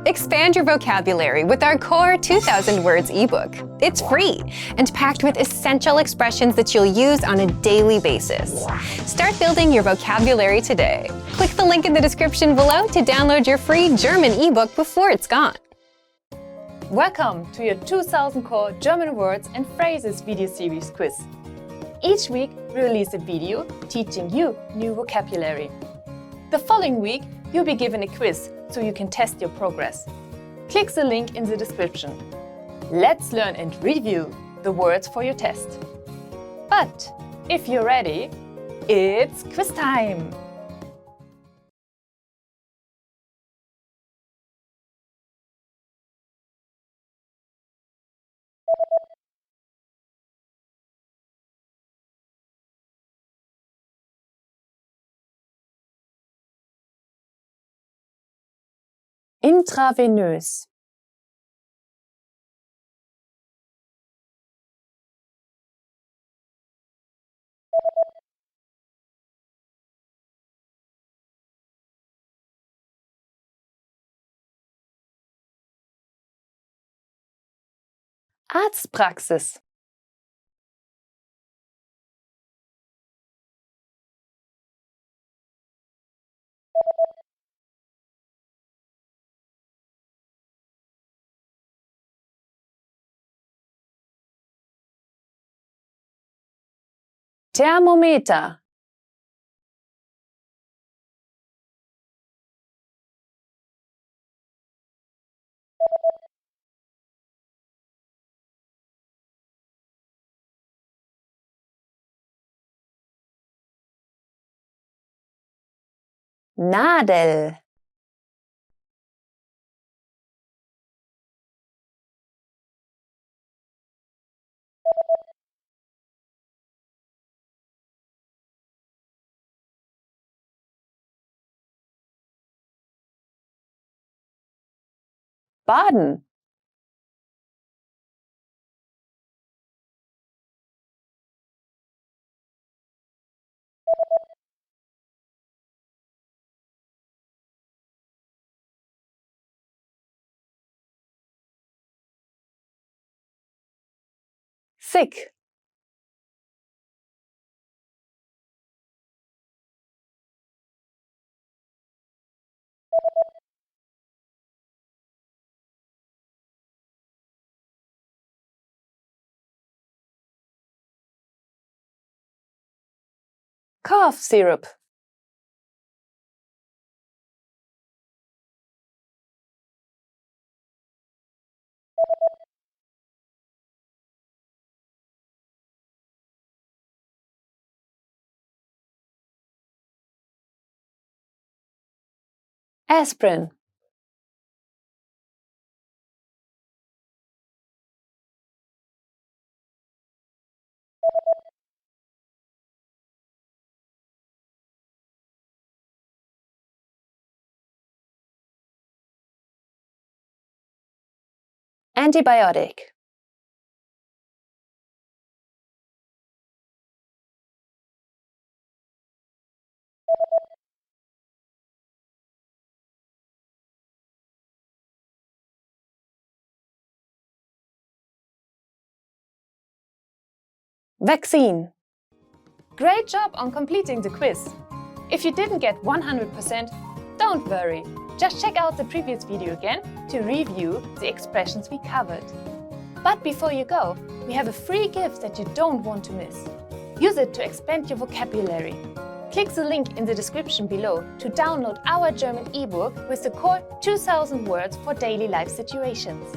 Expand your vocabulary with our Core 2000 Words ebook. It's free and packed with essential expressions that you'll use on a daily basis. Start building your vocabulary today. Click the link in the description below to download your free German ebook before it's gone. Welcome to your 2000 Core German Words and Phrases video series quiz. Each week, we release a video teaching you new vocabulary. The following week, you'll be given a quiz so you can test your progress. Click the link in the description. Let's learn and review the words for your test. But if you're ready, it's quiz time! Intravenös. Arztpraxis. Thermometer. Nadel. Baden. Sick. Cough syrup. Aspirin. Antibiotic. Vaccine. Great job on completing the quiz! If you didn't get 100%, don't worry. Just check out the previous video again to review the expressions we covered. But before you go, we have a free gift that you don't want to miss. Use it to expand your vocabulary. Click the link in the description below to download our German ebook with the Core 2000 Words for Daily Life Situations.